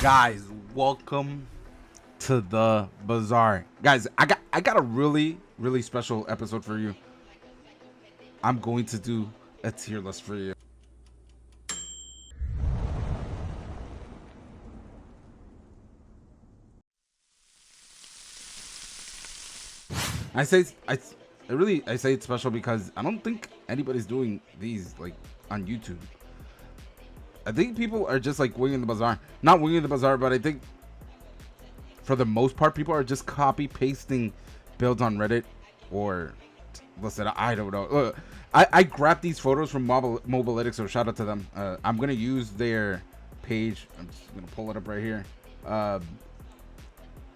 Guys, welcome to the Bazaar. Guys, I got a really special episode for you. I'm going to do a tier list for you. I say I say it's special because I don't think anybody's doing these like on YouTube. I think people are just like winging the bazaar. Not winging the bazaar, but I think for the most part people are just copy pasting builds on Reddit or listen, I don't know. Look, I grabbed these photos from Mobilytics, so shout out to them. I'm gonna use their page. I'm just gonna pull it up right here. I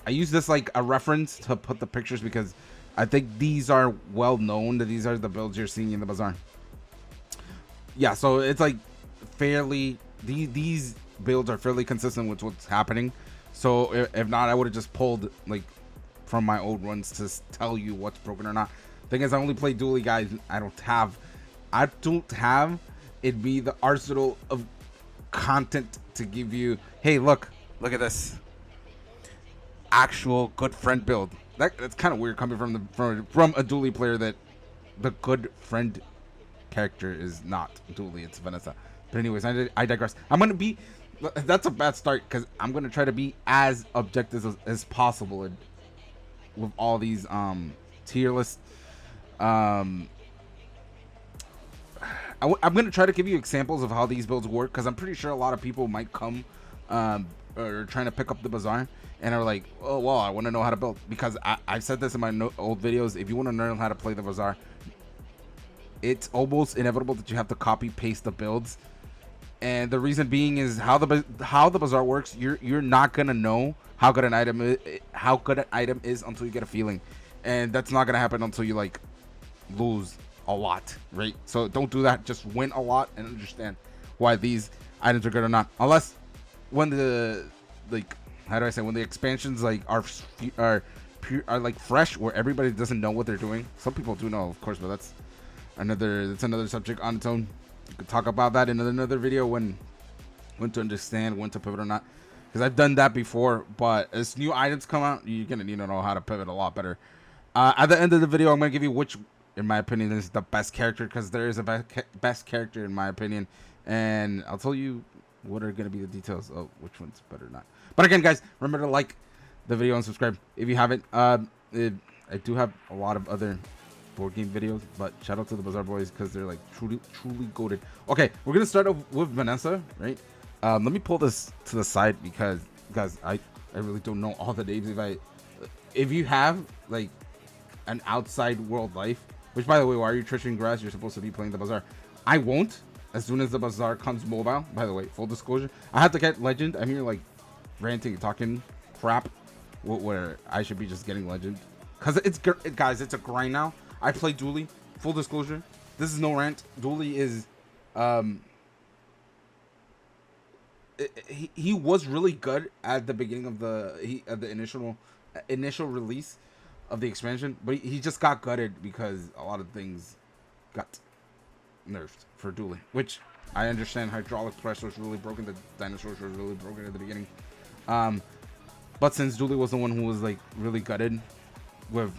use this like a reference to put the pictures because I think these are well known. That these are the builds you're seeing in the bazaar. Yeah, so it's like fairly these builds are fairly consistent with what's happening. So if not, I would have just pulled like from my old runs to tell you what's broken or not. Thing is, I only play Dulie, guys. I don't have it be the arsenal of content to give you. Hey, look at this actual good friend build. That's kind of weird coming from a Dulie player that the good friend character is not Dulie, it's Vanessa. But anyways, I digress. That's a bad start because I'm gonna try to be as objective as possible with all these tier lists. I'm gonna try to give you examples of how these builds work because I'm pretty sure a lot of people might come or trying to pick up the bazaar and are like, oh well, I want to know how to build, because I've said this in my old videos. If you want to learn how to play the bazaar, it's almost inevitable that you have to copy paste the builds, and the reason being is how the bazaar works. You're not gonna know how good an item is until you get a feeling, and that's not gonna happen until you like lose a lot, right? So don't do that. Just win a lot and understand why these items are good or not, unless when the how do I say, when the expansions like are like fresh, where everybody doesn't know what they're doing. Some people do know, of course, but that's another subject on its own. You could talk about that in another video, when to understand when to pivot or not, because I've done that before. But as new items come out, you're gonna need to know how to pivot a lot better. At the end of the video, I'm gonna give you which, in my opinion, is the best character, because there is a best character in my opinion, and I'll tell you what are gonna be the details of which one's better or not. But again, guys, remember to like the video and subscribe if you haven't. I do have a lot of other board game videos, but shout out to the Bazaar boys because they're like truly goated. Okay, we're gonna start off with Vanessa, right? Let me pull this to the side because, guys, I really don't know all the names. If you have like an outside world life, which, by the way, why are you trishing grass? You're supposed to be playing the Bazaar. I won't as soon as the Bazaar comes mobile. By the way, full disclosure, I have to get legend. I'm here like ranting, talking crap, where I should be just getting legend, because guys, it's a grind now. I play Dulie. Full disclosure, this is no rant. Dulie is he was really good at the beginning of the initial release of the expansion, but he just got gutted because a lot of things got nerfed for Dulie, which I understand. Hydraulic press was really broken. The dinosaurs were really broken at the beginning. But since Dulie was the one who was like really gutted, with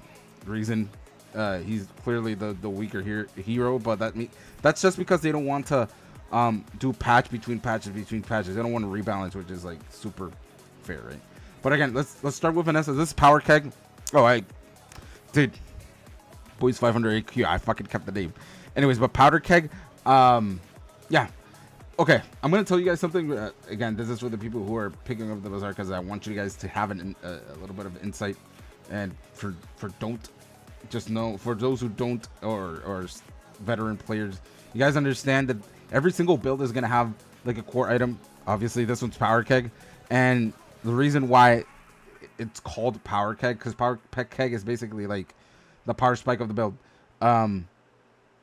reason, he's clearly the weaker hero. But that's just because they don't want to do patch between patches. They don't want to rebalance, which is like super fair, right? But again, let's start with Vanessa. This is Power Keg. Oh, dude, boys 500 AQ. I fucking kept the name. Anyways, but Powder Keg, yeah. Okay, I'm gonna tell you guys something. Again, this is for the people who are picking up the bazaar, because I want you guys to have a little bit of insight, and for those who don't, or veteran players, you guys understand that every single build is gonna have like a core item. Obviously, this one's Power Keg, and the reason why it's called Power Keg, because Power Keg is basically like the power spike of the build.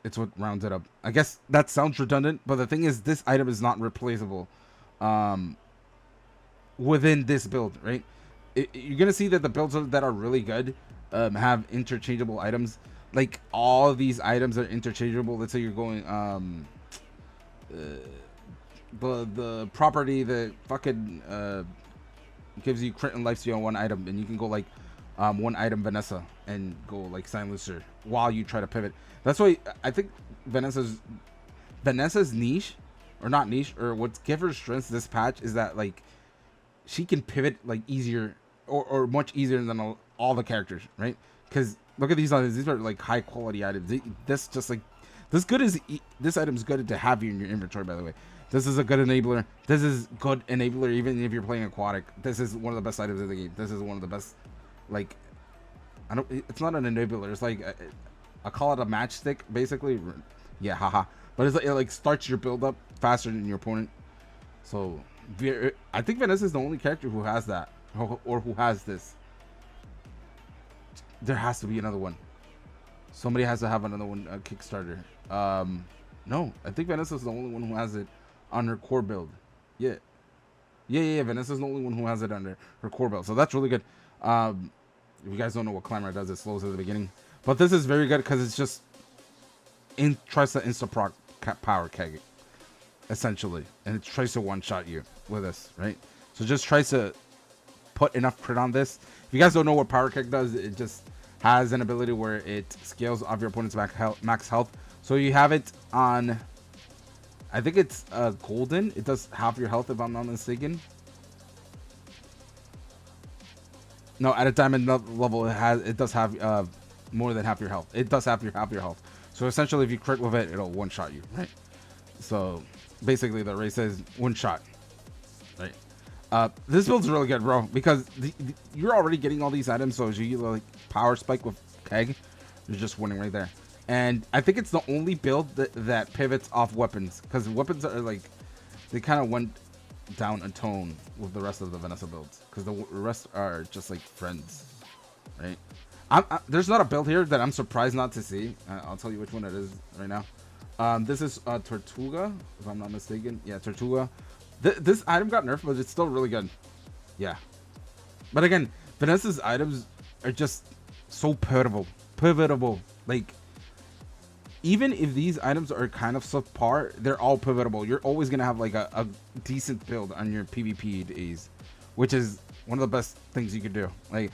It's what rounds it up. I guess that sounds redundant, but the thing is, this item is not replaceable within this build, right? You're gonna see that the builds that are really good have interchangeable items. Like, all of these items are interchangeable. Let's say you're going the property, the fucking It gives you crit and lifesteal on one item, and you can go like one item Vanessa and go like silencer while you try to pivot. That's why I think Vanessa's niche, or not niche, or what's give her strengths this patch is that like she can pivot like easier or much easier than all the characters, right? Because look at these items; these are like high quality items. This just like this item is good to have you in your inventory. By the way, this is a good enabler. This is good enabler even if you're playing aquatic. This is one of the best items in the game. This is one of the best. Like, I don't. It's not an enabler. It's like I call it a matchstick, basically. Yeah, haha. But it's like, it like starts your build up faster than your opponent. So I think Vanessa is the only character who has that, or who has this. There has to be another one. Somebody has to have another one, Kickstarter. No, I think Vanessa is the only one who has it on her core build. Yeah. Vanessa's the only one who has it under her core build. So that's really good. If you guys don't know what Climber does, it slows at the beginning. But this is very good because it's just tries to insta-proc power keg, essentially. And it tries to one-shot you with this, right? So just tries to put enough crit on this. If you guys don't know what power keg does, it just has an ability where it scales off your opponent's max health. So you have it on, I think it's golden. It does half your health if I'm not mistaken. No, at a diamond level, it does have more than half your health. It does have half your health. So essentially, if you crit with it, it'll one shot you, right? So basically, the race is one shot, right? This build's really good, bro, because you're already getting all these items. So as you like power spike with keg, you're just winning right there. And I think it's the only build that pivots off weapons, because weapons are like they kind of went down a tone with the rest of the Vanessa builds, because the rest are just like friends, right? There's not a build here that I'm surprised not to see. I'll tell you which one it is right now. This is Tortuga, if I'm not mistaken. Yeah, Tortuga. This item got nerfed, but it's still really good. Yeah, but again, Vanessa's items are just so pivotable. Like, even if these items are kind of subpar, they're all pivotable. You're always gonna have like a decent build on your PvP days, which is one of the best things you could do. Like,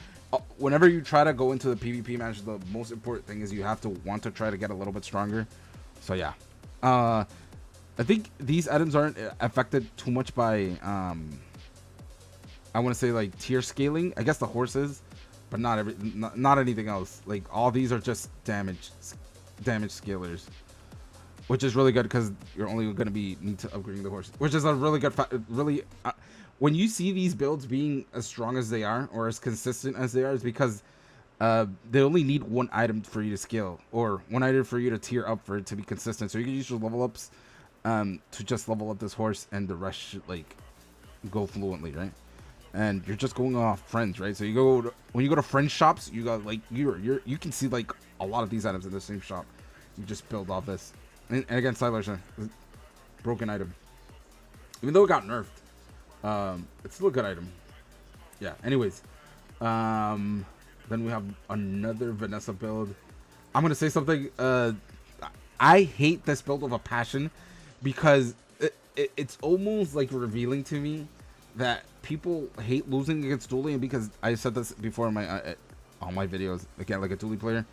whenever you try to go into the PvP match, the most important thing is you have to want to try to get a little bit stronger. So yeah, I think these items aren't affected too much by I want to say like tier scaling. I guess the horses, but not anything else. Like, all these are just damage scalers, which is really good because you're only going to be need to upgrading the horse, which is a really good when you see these builds being as strong as they are, or as consistent as they are, is because they only need one item for you to scale, or one item for you to tier up for it to be consistent. So you can use your level ups to just level up this horse, and the rest should like go fluently, right? And you're just going off friends, right? So you go when you go to friend shops, you got like you can see like a lot of these items in the same shop. You just build off this, and again, silencer, broken item, even though it got nerfed. It's still a good item. Yeah, anyways, then we have another Vanessa build. I'm gonna say something. I hate this build with a passion, because it's almost like revealing to me that people hate losing against Dulie. And because I said this before in my all my videos, again, like a Dulie player,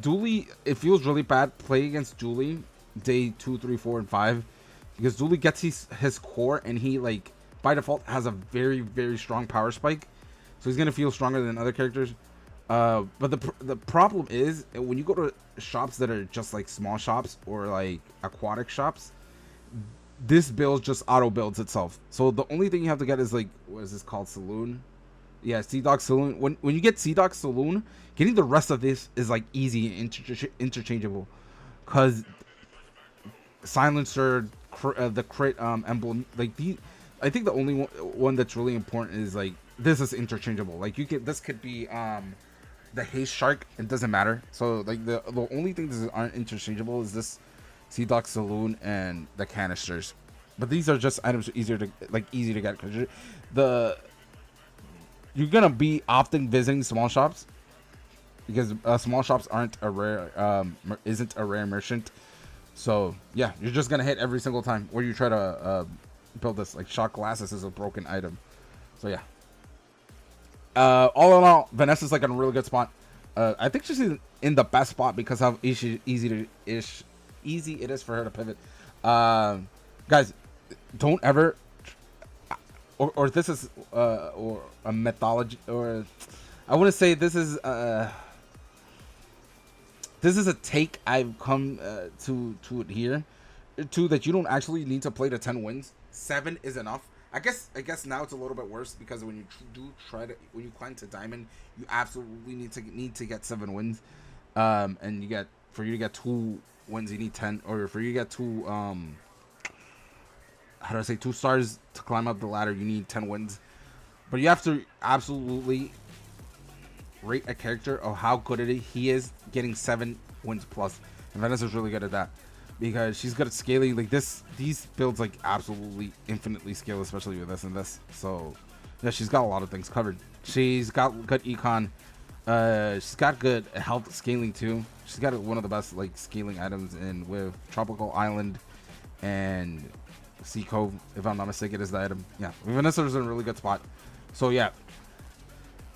Dulie, it feels really bad playing against Dulie day 2, 3, 4, and 5. Because Dulie gets his core, and he like by default has a very, very strong power spike, so he's gonna feel stronger than other characters. But the problem is, when you go to shops that are just like small shops or like aquatic shops, this build just auto builds itself. So the only thing you have to get is like, what is this called, Saloon? Yeah, Sea Dog Saloon. When you get Sea Dog Saloon, getting the rest of this is like easy and interchangeable, because silencer, the crit emblem, like I think the only one that's really important is like this is interchangeable. Like, this could be the haste shark, it doesn't matter. So like the only things that aren't interchangeable is this Sea Dog Saloon and the canisters. But these are just items easy to get, because you're gonna be often visiting small shops, because small shops aren't a rare isn't a rare merchant. So yeah, you're just gonna hit every single time where you try to build this. Like, shot glasses is a broken item, So yeah. All in all, Vanessa's like in a really good spot. I think she's in the best spot because how easy it is for her to pivot. Guys, don't ever, or this is or a methodology, or I want to say this is a take I've come to adhere to, that you don't actually need to play to 10 wins. 7 is enough. I guess now it's a little bit worse because when you when you climb to diamond, you absolutely need to get 7 wins. And for you to get 2 wins, you need 10, or for you to get 2 how do I say 2 stars to climb up the ladder, you need 10 wins. But you have to absolutely rate a character of how good he is getting 7 wins plus. And Vanessa's really good at that because she's good at scaling. Like these builds like absolutely infinitely scale, especially with this and this. So yeah, she's got a lot of things covered. She's got good econ. She's got good health scaling too. She's got one of the best like scaling items in with Tropical Island and Sea Cove, if I'm not mistaken, is the item. Yeah, Vanessa's in a really good spot. So yeah,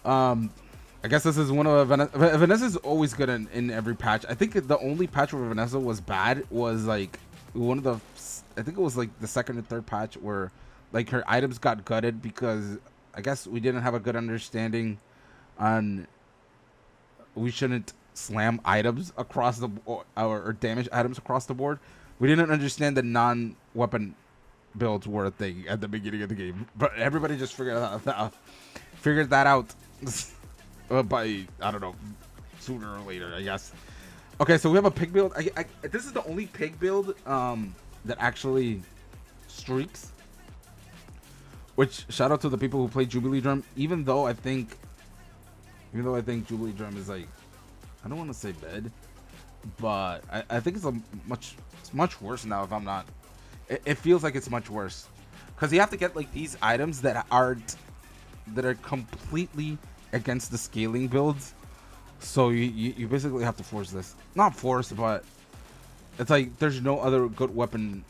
I guess this is one of Vanessa's always good in every patch. I think the only patch where Vanessa was bad was like one of the, I think it was like the second or third patch where like her items got gutted because I guess we didn't have a good understanding on we shouldn't slam items across the or damage items across the board. We didn't understand the non-weapon builds were a thing at the beginning of the game, but everybody just figured that out by I don't know, sooner or later, I guess. Okay, so we have a pig build. This is the only pig build that actually streaks. Which shout out to the people who play Jubilee Drum. Even though I think Jubilee Drum is like, I don't want to say bad, but I think it's much worse now. If I'm not, it feels like it's much worse because you have to get like these items that are completely against the scaling builds. So you basically have to force this. Not force, but it's like there's no other good weapon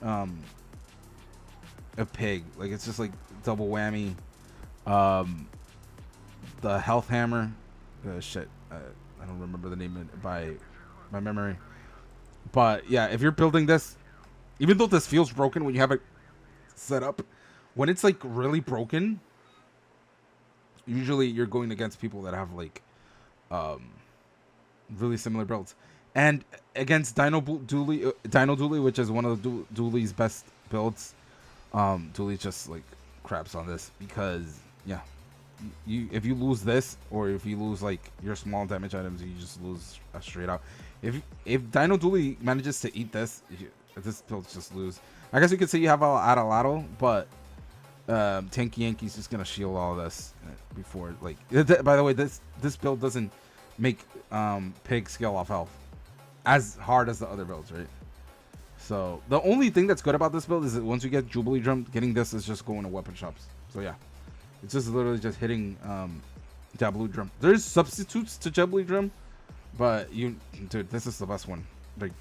a pig. Like it's just like double whammy. The health hammer. Shit. I don't remember the name by my memory. But yeah, if you're building this, even though this feels broken when you have it set up, when it's like really broken, usually you're going against people that have like really similar builds. And against Dulie, which is one of the Dulie's best builds, Dulie just like craps on this because yeah, if you lose this, or if you lose like your small damage items, you just lose straight out. If Dino Dulie manages to eat this, this build just lose. I guess you could say you have a Adelatto, but Tanky Yankee's just gonna shield all this before. Like, by the way, this build doesn't make pig scale off health as hard as the other builds, right? So the only thing that's good about this build is that once you get Jubilee Drum, getting this is just going to weapon shops. So yeah, it's just literally just hitting Jubilee Drum. There's substitutes to Jubilee Drum, but dude, this is the best one. Like,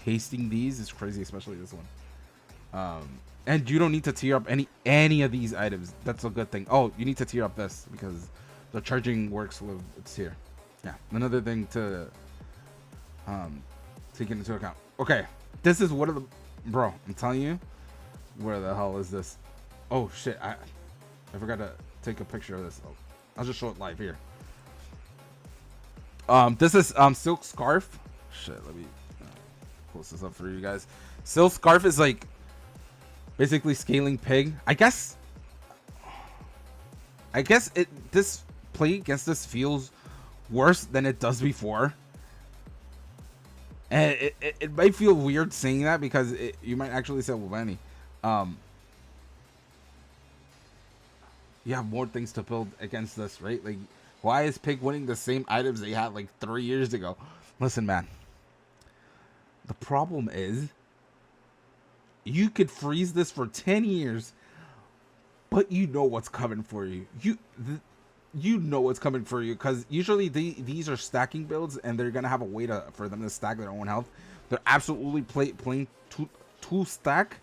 tasting these is crazy, especially this one. And you don't need to tier up any of these items. That's a good thing. Oh, you need to tier up this because the charging works with its tier. Yeah, another thing to take into account. Okay, this is one of the, bro, I'm telling you, where the hell is this? Oh shit, I forgot to take a picture of this. Oh, I'll just show it live here. This is Silk Scarf. Shit, let me close this up for you guys. Silk Scarf is like basically scaling pig. I guess this play against this feels worse than it does before. And it might feel weird saying that because you might actually say, well, Vanny, you have more things to build against this, right? Like, why is Pig winning the same items they had like 3 years ago? Listen, man. The problem is you could freeze this for 10 years, but you know what's coming for you. You know what's coming for you because usually these are stacking builds and they're gonna have a way for them to stack their own health. They're absolutely playing two stack,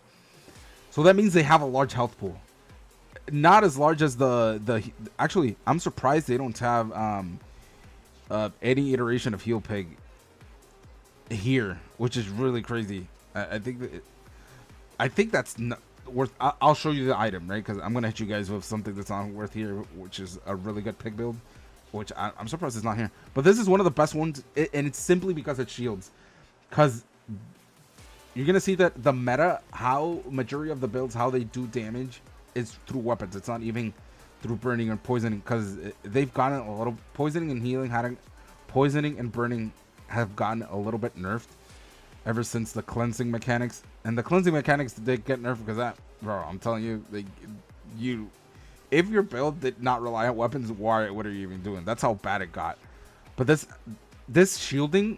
so that means they have a large health pool. not as large as the. Actually, I'm surprised they don't have any iteration of heel pig here, which is really crazy. I think that's not worth. I'll show you the item, right? Because I'm gonna hit you guys with something that's not worth here, which is a really good pig build, which I'm surprised it's not here. But this is one of the best ones, and it's simply because it shields. Because you're gonna see that the meta, how majority of the builds, how they do damage, is through weapons. It's not even through burning or poisoning, because they've gotten a little poisoning and healing, poisoning and burning have gotten a little bit nerfed ever since the cleansing mechanics. And the cleansing mechanics, they get nerfed because that, bro, I'm telling you, if your build did not rely on weapons, what are you even doing? That's how bad it got. But this shielding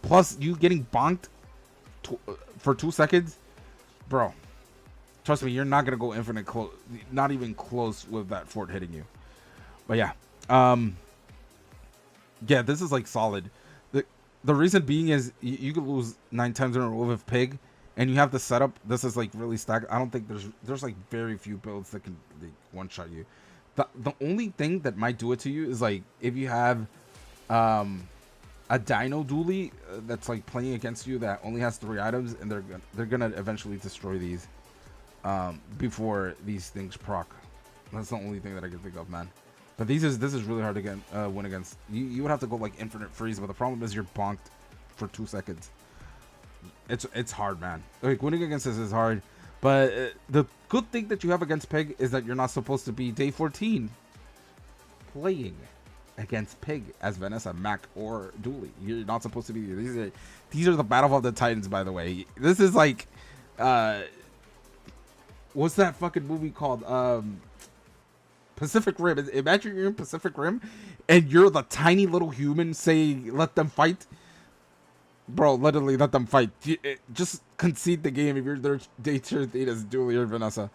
plus you getting bonked for 2 seconds, bro, trust me, you're not gonna go infinite close, not even close with that fort hitting you. But yeah, yeah, this is like solid. The reason being is you could lose 9 times in a row with pig, and you have the setup. This is like really stacked. I don't think there's like very few builds that can like one shot you. The only thing that might do it to you is like if you have a dino dually that's like playing against you that only has 3 items, and they're gonna eventually destroy these before these things proc. That's the only thing that I can think of, man. But this is really hard to get win against. You would have to go like infinite freeze, but the problem is you're bonked for 2 seconds. It's hard, man. Like winning against this is hard. But the good thing that you have against pig is that you're not supposed to be day 14 playing against pig as Vanessa, Mac, or Dulie. You're not supposed to be. These are the Battle of the Titans, by the way. This is like what's that fucking movie called? Pacific Rim. Imagine you're in Pacific Rim and you're the tiny little human saying let them fight. Bro, literally let them fight. Just concede the game if you're their data as Dulie or Vanessa.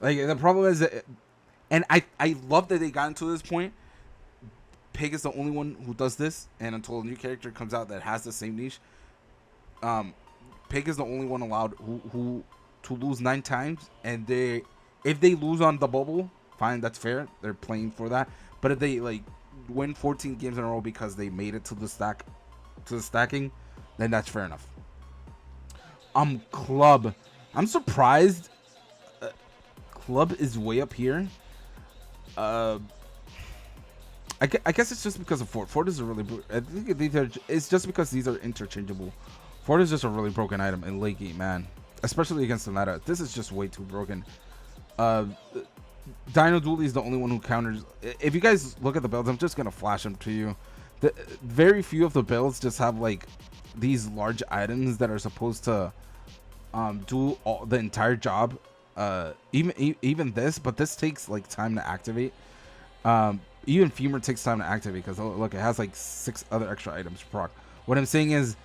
Like the problem is that, and I love that they got into this point. Pig is the only one who does this, and until a new character comes out that has the same niche, Pig is the only one allowed who to lose 9 times, and if they lose on the bubble, fine, that's fair. They're playing for that. But if they like win 14 games in a row because they made it to the stacking, then that's fair enough. Club. I'm surprised. Club is way up here. I guess it's just because of Fort. Fort is a really. I think it's just because these are interchangeable. Fort is just a really broken item in late game, man. Especially against the meta. This is just way too broken. Dino Dulie is the only one who counters. If you guys look at the builds, I'm just gonna flash them to you. Very few of the builds just have like these large items that are supposed to do the entire job. Even this, but this takes like time to activate. Even Femur takes time to activate because look, it has like 6 other extra items proc. What I'm saying is,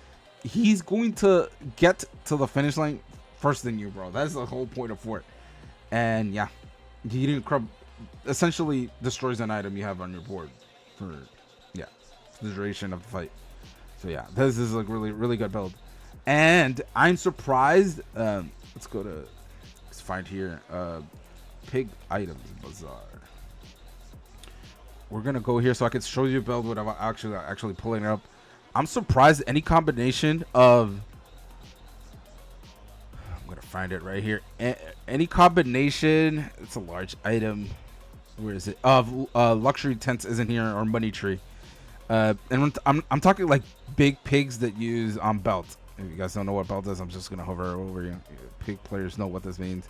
he's going to get to the finish line first than you, bro. That's the whole point of Fort. And yeah. Heating Crab essentially destroys an item you have on your board for the duration of the fight. So yeah, this is like really good build. And I'm surprised. Let's find here. Pig items Bazaar. We're gonna go here so I can show you a build without actually pulling it up. I'm surprised any combination of. I'm gonna find it right here. Any combination, it's a large item. Where is it? Of luxury tents isn't here, or money tree. And I'm talking like big pigs that use belt. If you guys don't know what belt is, I'm just gonna hover over you. Pig players know what this means.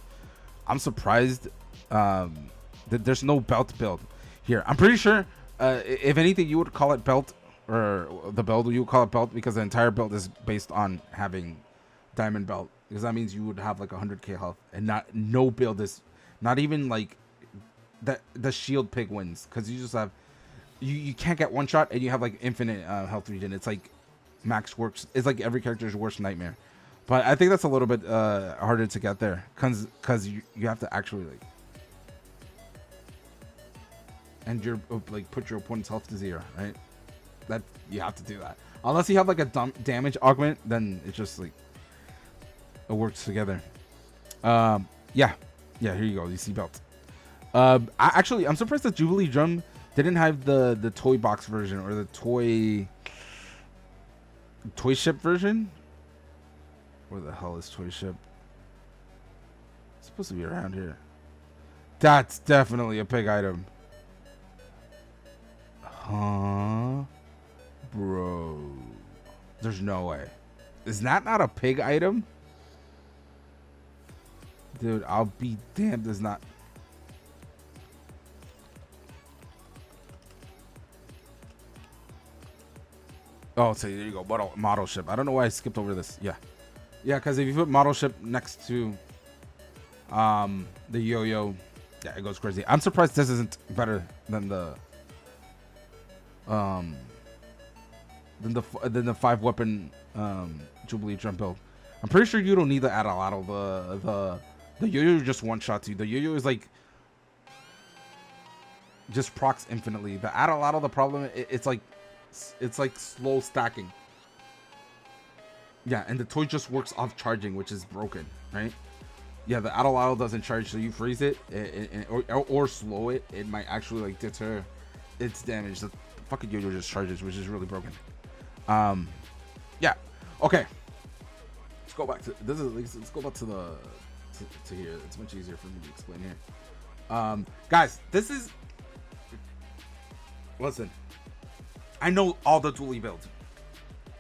I'm surprised that there's no belt build here. I'm pretty sure if anything you would call it belt, or the build you would call it belt, because the entire build is based on having diamond belt. Because that means you would have like 100k health, and no build is not even like that. The shield pig wins because you just have you can't get one shot and you have like infinite health regen. It's like max works. It's like every character's worst nightmare. But I think that's a little bit harder to get there because you have to actually like and you're like put your opponent's health to 0, right? That you have to do that unless you have like a damage augment. Then it's just like. It works together. Yeah, here you go. You see belt. I'm surprised the Jubilee drum didn't have the toy box version or the toy ship version. Where the hell is toy ship? It's supposed to be around here. That's definitely a pig item. Huh? Bro. There's no way. Is that not a pig item? Dude, I'll be damned it's not. Oh, so there you go. Model ship. I don't know why I skipped over this. Yeah. Yeah, because if you put model ship next to the yo-yo, yeah, it goes crazy. I'm surprised this isn't better than the than the 5-weapon Jubilee drum build. I'm pretty sure you don't need the Adaladdle. The yo-yo just one-shots you. The yo-yo is like just procs infinitely. The Adaladdle, the problem, it's like slow stacking. Yeah, and the toy just works off charging, which is broken, right? Yeah, the Adaladdle doesn't charge, so you freeze it or slow it. It might actually like deter its damage. The fucking yo-yo just charges, which is really broken. Yeah. Okay. Let's go back to this. Let's go back to to here. It's much easier for me to explain here. Guys, this is. Listen, I know all the Dulie builds.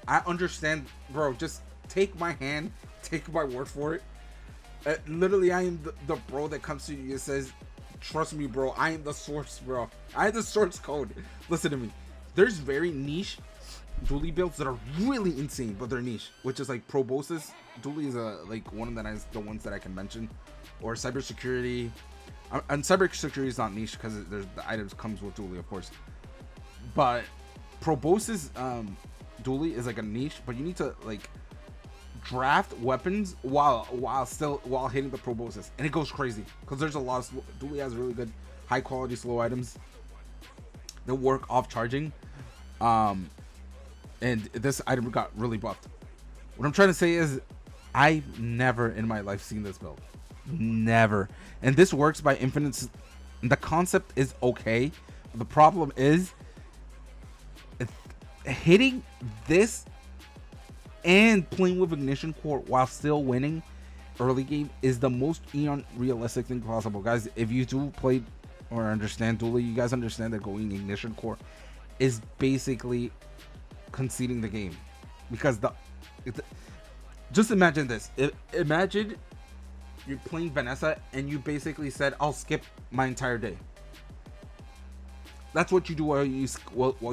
I understand, bro. Just take my hand, take my word for it. Literally, I am the bro that comes to you and says, "Trust me, bro. I am the source, bro. I am the source code." Listen to me. There's very niche Dulie builds that are really insane, but they're niche, which is like proboscis. Dulie is like one of the ones that I can mention, or cybersecurity. And cybersecurity is not niche because there's the items comes with Dulie, of course. But proboscis Dulie is like a niche, but you need to like draft weapons while hitting the proboscis, and it goes crazy because there's a lot of Dulie has really good high quality slow items that work off charging. And this item got really buffed. What I'm trying to say is I've never in my life seen this build. Never. And this works by infinite. The concept is okay. The problem is hitting this and playing with ignition core while still winning early game is the most Eon realistic thing possible. Guys, if you do play or understand Dulie, you guys understand that going ignition core is basically conceding the game, because just imagine this. Imagine you're playing Vanessa and you basically said, I'll skip my entire day. That's what you do while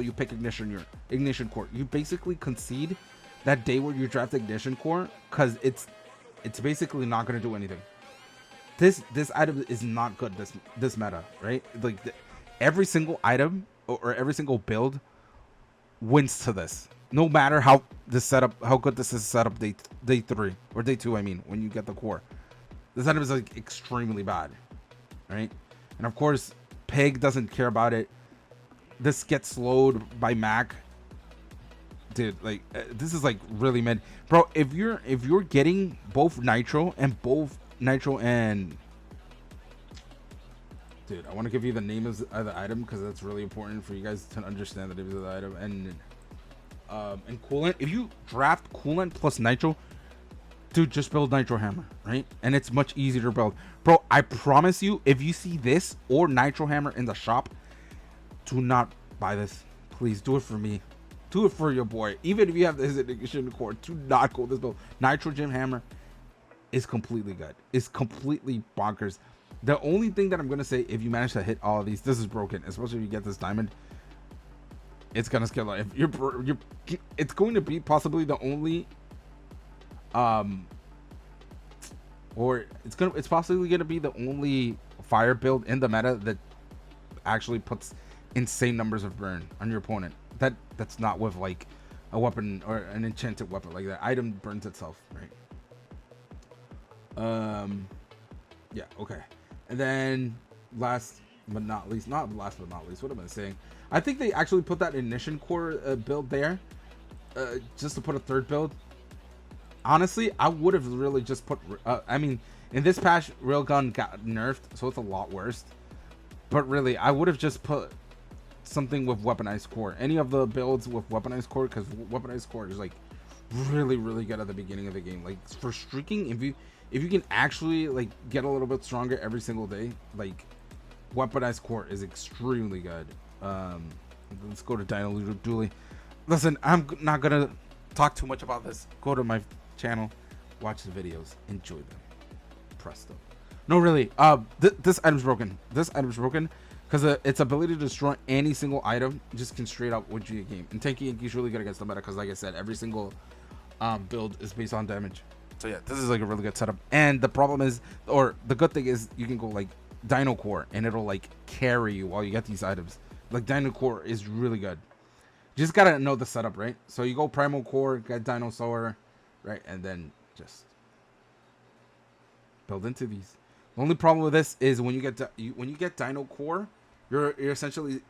you pick ignition core. You basically concede that day where you draft ignition core, because it's basically not going to do anything. This item is not good this meta, right? Like every single item or every single build wins to this, no matter how good this is set up day 3 or day 2. I mean, when you get the core, this item is like extremely bad, right? And of course, Pig doesn't care about it. This gets slowed by Mac, dude. Like this is like really mid, bro. If you're getting both nitro and dude, I want to give you the name of the item because that's really important for you guys to understand the name of the item. And coolant. If you draft coolant plus nitro, dude, just build nitro hammer, right? And it's much easier to build, bro. I promise you, if you see this or nitro hammer in the shop, do not buy this. Please do it for me. Do it for your boy. Even if you have this ignition core, do not go this build. Nitrogen hammer is completely good. It's completely bonkers. The only thing that I'm gonna say, if you manage to hit all of these, this is broken, especially if you get this diamond. It's gonna scale out. If you're it's going to be possibly the only or it's possibly gonna be the only fire build in the meta that actually puts insane numbers of burn on your opponent. That's not with like a weapon or an enchanted weapon. Like that item burns itself, right? Yeah, okay. And then last but not least, what am I saying? I think they actually put that ignition core build there just to put a third build. Honestly, I would have really just put I mean, in this patch, railgun got nerfed, so it's a lot worse. But really, I would have just put something with weaponized core. Any of the builds with weaponized core, because weaponized core is like really really good at the beginning of the game. Like for streaking, if you can actually like get a little bit stronger every single day, like weaponized core is extremely good. Let's go to Dulie. Listen, I'm not gonna talk too much about this. Go to my channel, watch the videos, enjoy them. Presto. No, really. This item's broken. This item's broken because its ability to destroy any single item just can straight up win you a game. And Tanky Yankee's really good against the meta because, like I said, every single build is based on damage. So yeah, this is like a really good setup. And the problem is, or the good thing is, you can go like Dino Core and it'll like carry you while you get these items. Like Dino Core is really good. You just gotta know the setup, right? So you go Primal Core, get Dinosaur, right, and then just build into these. The only problem with this is when you get Dino Core, you're essentially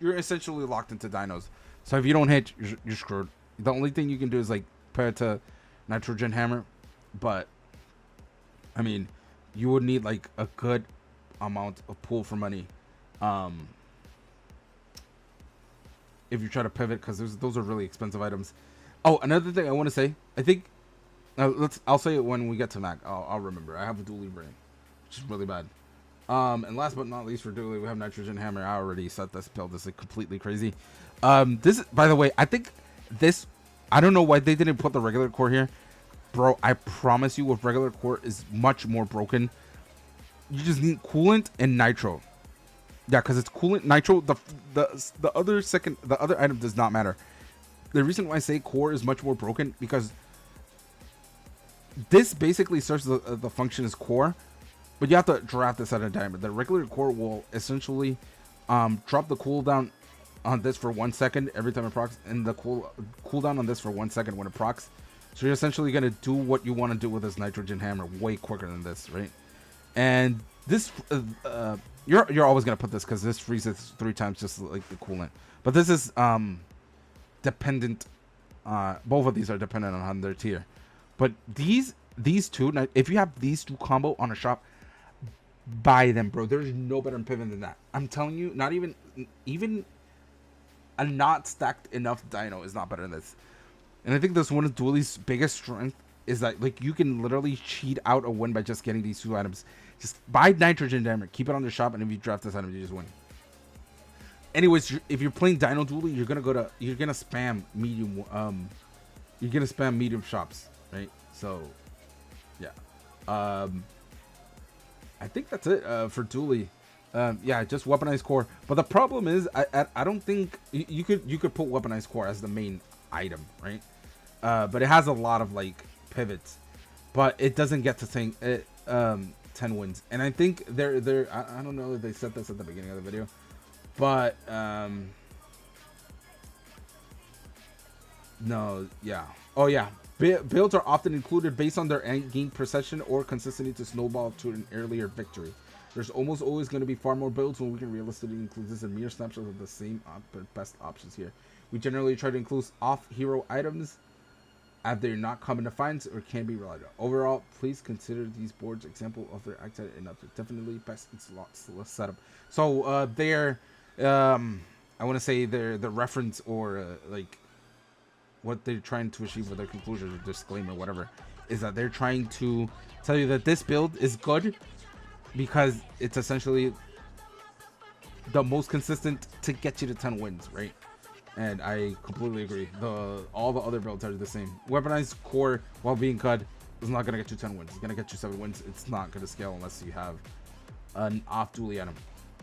locked into dinos. So if you don't hit, you're screwed. The only thing you can do is like pair it to Nitrogen Hammer, but I mean, you would need like a good amount of pool for money, if you try to pivot, because those are really expensive items. Oh, another thing I want to say, I think. I'll say it when we get to Mac. I'll remember. I have a Dulie brain, which is really bad. And last but not least for Dulie, we have Nitrogen Hammer. I already set this build. This is like completely crazy. This, by the way, I think this. I don't know why they didn't put the regular core here, bro. I promise you, with regular core is much more broken. You just need coolant and nitro. Yeah, because it's coolant, nitro. The other item does not matter. The reason why I say core is much more broken because this basically serves the function as core, but you have to draft this at a diamond. The regular core will essentially drop the cooldown on this for 1 second every time it procs, and the cooldown on this for 1 second when it procs. So you're essentially gonna do what you want to do with this Nitrogen Hammer way quicker than this, right? And this you're always gonna put this because this freezes 3 times just like the coolant. But this is dependent. Both of these are dependent on their tier. But these two, if you have these two combo on a shop, buy them, bro. There's no better pivot than that. I'm telling you, not even a not stacked enough dino is not better than this. And I think that's one of Dulie's biggest strength is that like you can literally cheat out a win by just getting these 2 items. Just buy Nitrogen Hammer, keep it on the shop, and if you draft this item, you just win. Anyways, if you're playing Dino Dulie, you're gonna spam medium. You're gonna spam medium shops. Right, so yeah, I think that's it for Dulie. Yeah, just weaponized core. But the problem is, I don't think you could put weaponized core as the main item, right? But it has a lot of like pivots, but it doesn't get to saying 10 wins. And I think they're I don't know if they said this at the beginning of the video, but no, yeah, oh yeah. Builds are often included based on their end game precision or consistency to snowball to an earlier victory. There's almost always going to be far more builds when we can realistically include this in mere snapshots of the same best options here. We generally try to include off-hero items as they're not common to find or can be relied on. Overall, please consider these boards example of their active enough. Definitely best in slots setup. So they're I want to say they're the reference or like what they're trying to achieve with their conclusion or disclaimer, whatever, is that they're trying to tell you that this build is good because it's essentially the most consistent to get you to 10 wins, right? And I completely agree. All the other builds are the same. Weaponized core, while being good, is not gonna get you 10 wins. It's gonna get you 7 wins. It's not gonna scale unless you have an off Dulie item.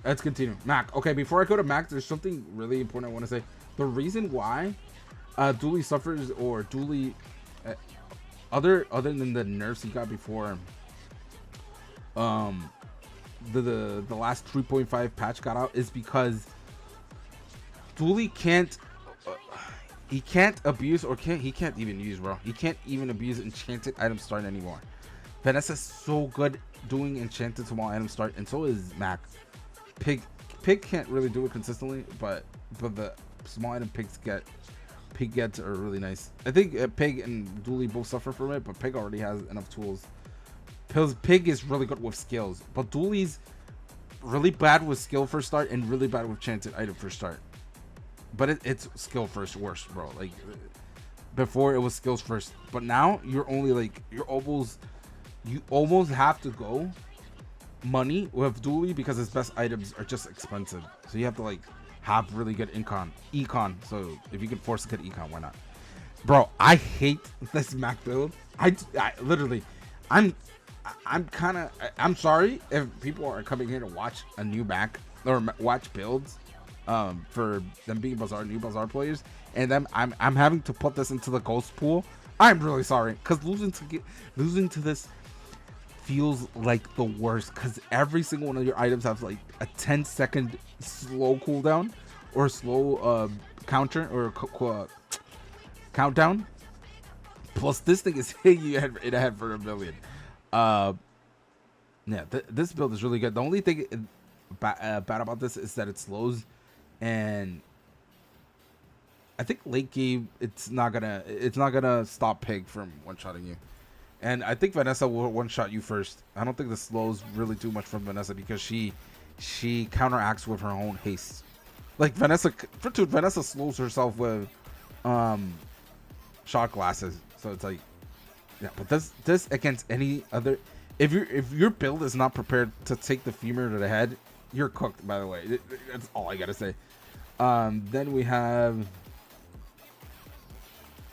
Let's continue. Mac. Okay, before I go to Mac, there's something really important I want to say. The reason why Dulie suffers, or Dulie other than the nerfs he got before the last 3.5 patch got out, is because Dulie can't he can't abuse, or he can't even use, bro. He can't even abuse enchanted item start anymore. Vanessa's so good doing enchanted small item start, and so is Mac. Pig can't really do it consistently, but the small item Pig gets are really nice. I think Pig and Dulie both suffer from it, but Pig already has enough tools. Pig is really good with skills, but Dulie's really bad with skill first start and really bad with chanted item first start. But it's skill first worst, bro. Like before it was skills first, but now you're only like you almost have to go money with Dulie because his best items are just expensive. So you have to like have really good econ. So if you can force a good econ, why not? Bro, I hate this Mac build. I literally, I'm sorry if people are coming here to watch a new Mac or watch builds for them being new Bazaar players, and then I'm having to put this into the ghost pool. I'm really sorry, because losing to this feels like the worst, because every single one of your items has like a 10-second slow cooldown or slow counter or countdown. Plus this thing is hitting you in the head for 1 million. Yeah, this build is really good. The only thing bad about this is that it slows, and I think late game it's not gonna stop Pig from one-shotting you. And I think Vanessa will one-shot you first. I don't think this slows really too much from Vanessa because she counteracts with her own haste. Like Vanessa slows herself with shot glasses. So it's like, yeah. But this against any other, if your build is not prepared to take the femur to the head, you're cooked. By the way, that's all I gotta say. Then we have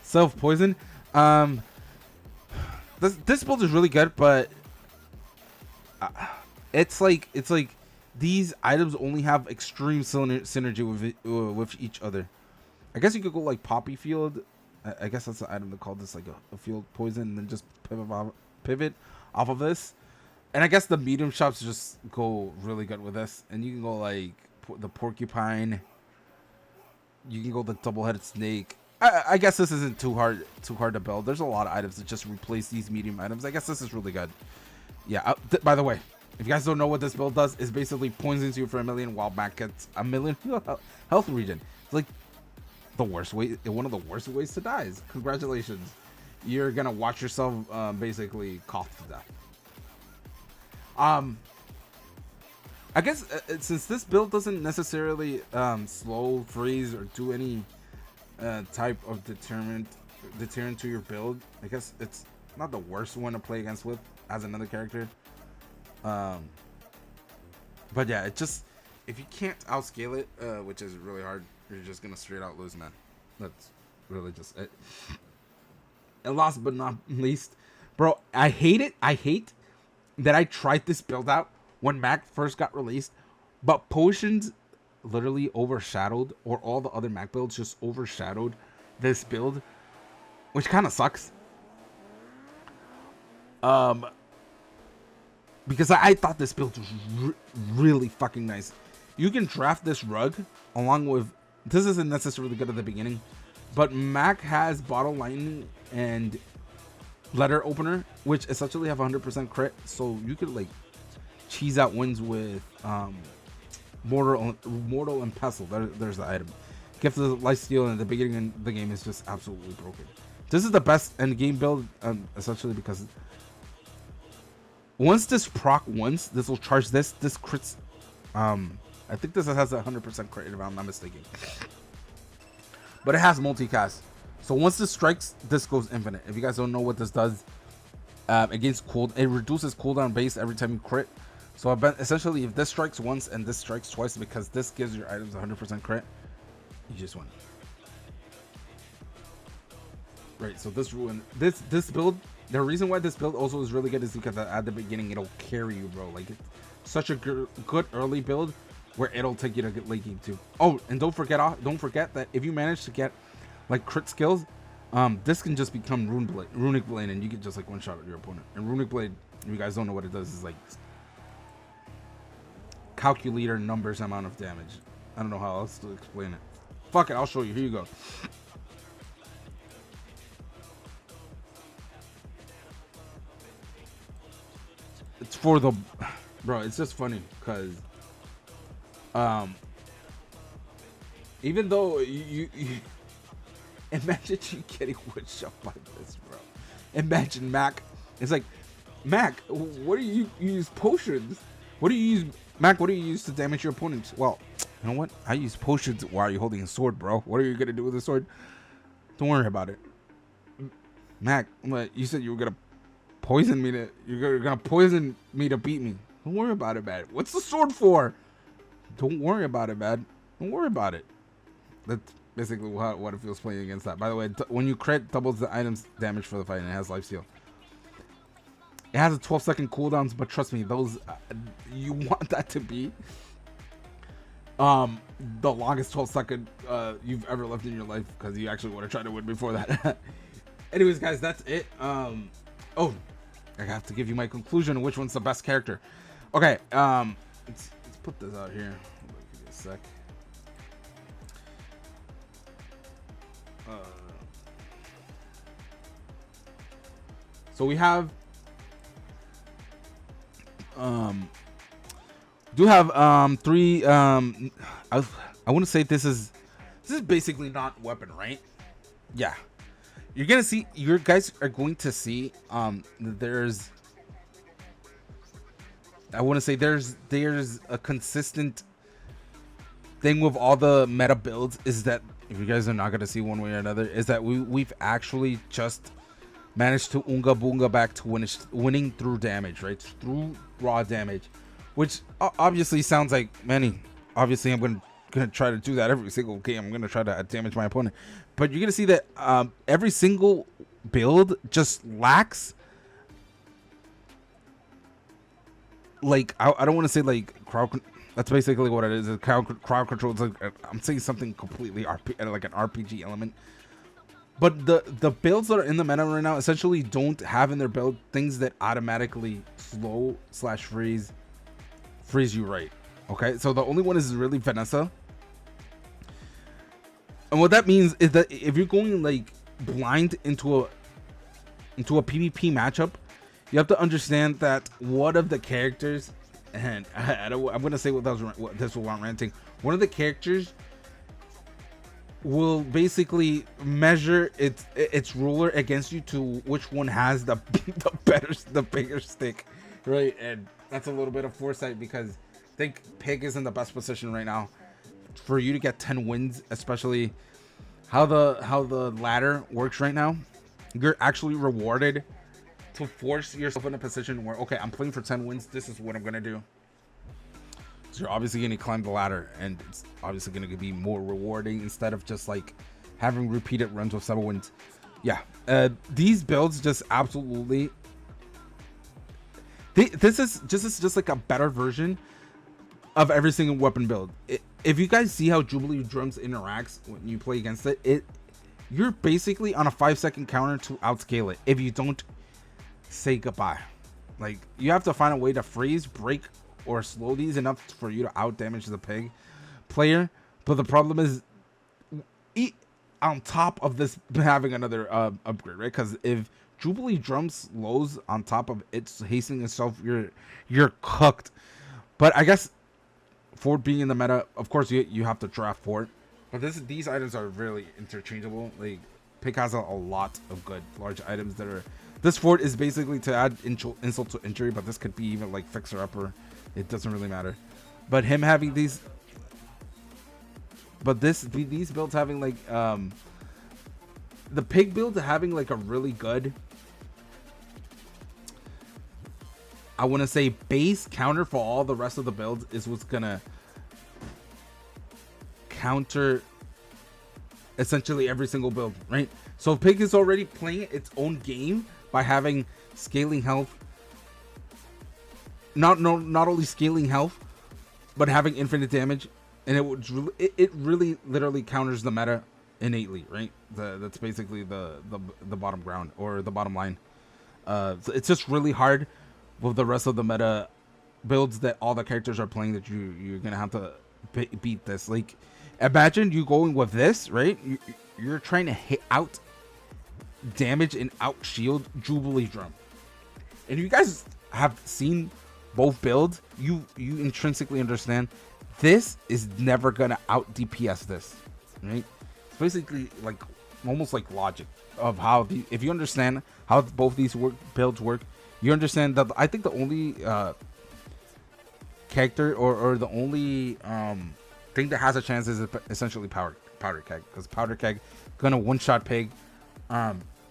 self poison. This build is really good, but it's like these items only have extreme synergy with each other. I guess you could go like Poppy Field. I guess that's the item to call this, like a field poison, and then just pivot off of this. And I guess the medium shops just go really good with this. And you can go like the porcupine. You can go the double-headed snake. I guess this isn't too hard to build. There's a lot of items that just replace these medium items. I guess this is really good. Yeah. By the way, if you guys don't know what this build does, it's basically poisons you for 1 million while Mac gets 1 million health regen. It's like the worst way, one of the worst ways to die. Congratulations, you're gonna watch yourself basically cough to death. I guess since this build doesn't necessarily slow, freeze, or do any type of deterrent to your build, I guess it's not the worst one to play against with as another character. But yeah, it just, if you can't outscale it, which is really hard, you're just gonna straight out lose, man. That's really just it. And last but not least, bro, I hate it. I hate that I tried this build out when Mac first got released, but potions literally overshadowed, or all the other Mac builds just overshadowed this build, which kind of sucks. Because I thought this build was really fucking nice. You can draft this rug along with, this isn't necessarily good at the beginning, but Mac has bottle lightning and letter opener, which essentially have 100% crit, so you could like cheese out wins with mortal and pestle. There's the item. Gift of life steal in the beginning of the game is just absolutely broken. This is the best end game build, essentially, because once this proc this will charge this crits. I think this has a 100% crit if I'm not mistaken, but it has multicast. So once this strikes, this goes infinite. If you guys don't know what this does, against it reduces cooldown base every time you crit. So essentially, if this strikes once and this strikes twice, because this gives your items 100% crit, you just win. Right. So this build, the reason why this build also is really good is because at the beginning it'll carry you, bro. Like, it's such a good early build where it'll take you to get late game too. Oh, and don't forget that if you manage to get like crit skills, this can just become runic blade, and you can just like one shot at your opponent. And runic blade, if you guys don't know what it does, is like calculator numbers amount of damage. I don't know how else to explain it. Fuck it, I'll show you. Here you go. It's for the, bro, it's just funny because even though you imagine you getting one shot by this, bro. Imagine Mac. It's like, Mac, what do you use potions? What do you use Mac, what do you use to damage your opponents? Well, you know what? I use potions. Why are you holding a sword, bro? What are you gonna do with a sword? Don't worry about it. Mac, you said you were gonna poison me you're gonna poison me to beat me. Don't worry about it, man. What's the sword for? Don't worry about it, man. Don't worry about it. That's basically what it feels playing against that. By the way, when you crit, doubles the item's damage for the fight, and it has lifesteal. It has a 12-second cooldowns, but trust me, those you want that to be the longest 12-second you've ever lived in your life, because you actually want to try to win before that. Anyways, guys, that's it. Oh, I have to give you my conclusion on which one's the best character. Okay, let's put this out here. Give me a sec. So we have do have three I want to say this is basically not weapon, right? Yeah, you're gonna see, your guys are going to see there's, I want to say there's a consistent thing with all the meta builds, is that if you guys are not going to see one way or another, is that we've actually just managed to unga boonga back to winning through damage, right? Through raw damage, which obviously sounds like many. Obviously, I'm gonna try to do that every single game. I'm gonna try to damage my opponent, but you're gonna see that every single build just lacks, like, I don't want to say like crowd. That's basically what it is. Crowd control. It's like, I'm saying something completely like an RPG element. But the builds that are in the meta right now essentially don't have in their build things that automatically slow / freeze you, right? Okay, so the only one is really Vanessa. And what that means is that if you're going like blind into a PvP matchup, you have to understand that one of the characters, and I'm gonna say what this will want ranting. One of the characters will basically measure its ruler against you to which one has the bigger stick, right? And that's a little bit of foresight, because I think Pig is in the best position right now for you to get 10 wins, especially how the ladder works right now. You're actually rewarded to force yourself in a position where, okay, I'm playing for 10 wins, this is what I'm gonna do. So you're obviously going to climb the ladder, and it's obviously going to be more rewarding instead of just like having repeated runs with 7 wins. Yeah, these builds just absolutely, this is just like a better version of every single weapon build. If you guys see how Dulie drums interacts when you play against it, you're basically on a 5-second counter to outscale it if you don't say goodbye. Like, you have to find a way to freeze, break, or slow these enough for you to out damage the Pig player. But the problem is, on top of this having another upgrade, right? Because if Dulie drum slows on top of its hastening itself, you're cooked. But I guess Fort being in the meta, of course you have to draft Fort, but these items are really interchangeable. Like, Pig has a lot of good large items that are, this Fort is basically to add insult to injury, but this could be even like fixer upper. It doesn't really matter. But him having these, but these builds having like the Pig build having like a really good, I want to say, base counter for all the rest of the builds is what's gonna counter essentially every single build, right? So Pig is already playing its own game by having scaling health, not only scaling health, but having infinite damage, and it really literally counters the meta innately, right? That's basically the bottom ground, or the bottom line. So it's just really hard with the rest of the meta builds that all the characters are playing that you're gonna have to beat this. Like, imagine you going with this, right? You're trying to hit out damage and out shield Dulie drum, and you guys have seen both builds. You intrinsically understand this is never gonna out DPS this, right? It's basically like almost like logic of how if you understand how both these builds work, you understand that. I think the only character or the only thing that has a chance is essentially powder keg, because powder keg gonna one-shot Pig,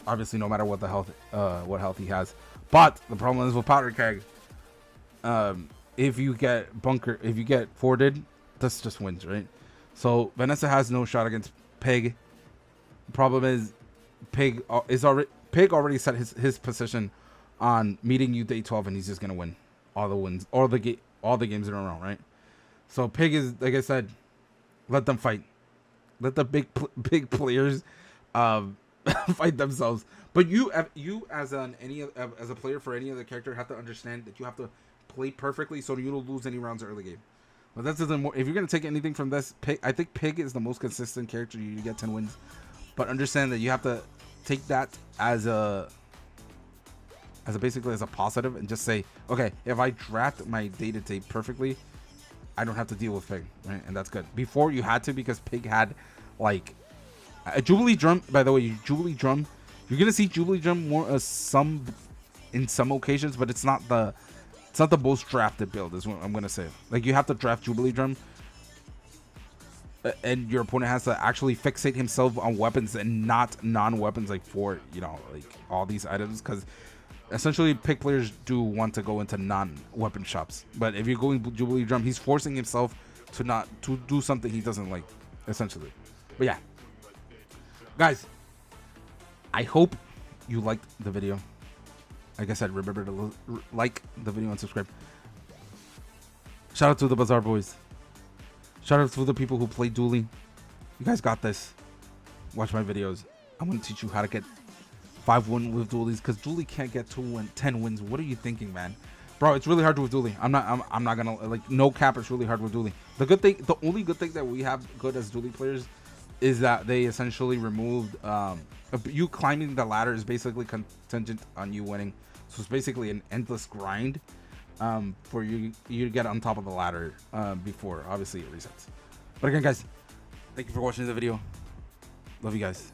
obviously no matter what the health he has. But the problem is with powder keg, if you get forwarded, this just wins, right? So Vanessa has no shot against Pig. The problem is Pig already set his position on meeting you day 12, and he's just gonna win all the wins, all the games in a row, right? So Pig is, like I said, let them fight, let the big players fight themselves. But you as a player for any other character have to understand that you have to play perfectly so you don't lose any rounds early game. But that doesn't. If you're gonna take anything from this, I think Pig is the most consistent character. You get 10 wins, but understand that you have to take that as basically as a positive, and just say, okay, if I draft my day-to-day perfectly, I don't have to deal with Pig, right? And that's good. Before you had to, because Pig had like a Julie drum. By the way, Julie drum, you're gonna see Julie drum more in some occasions, but it's not the most drafted build, is what I'm gonna say. Like, you have to draft Jubilee drum, and your opponent has to actually fixate himself on weapons and not non-weapons, like for like all these items, because essentially Pig players do want to go into non-weapon shops. But if you're going Jubilee drum, he's forcing himself to do something he doesn't like, essentially. But yeah, guys, I hope you liked the video. Like I said, remember to like the video and subscribe. Shout out to the Bazaar boys. Shout out to the people who play Dulie. You guys got this. Watch my videos. I'm going to teach you how to get 5 wins with Dualies, because Dulie can't get 10 wins. What are you thinking, man? Bro, it's really hard with Dulie. I'm not going to, like, no cap, it's really hard with Dulie. The only good thing that we have good as Dulie players is that they essentially removed you climbing the ladder is basically contingent on you winning. So it's basically an endless grind for you to get on top of the ladder before obviously it resets. But again, guys, thank you for watching the video. Love you guys.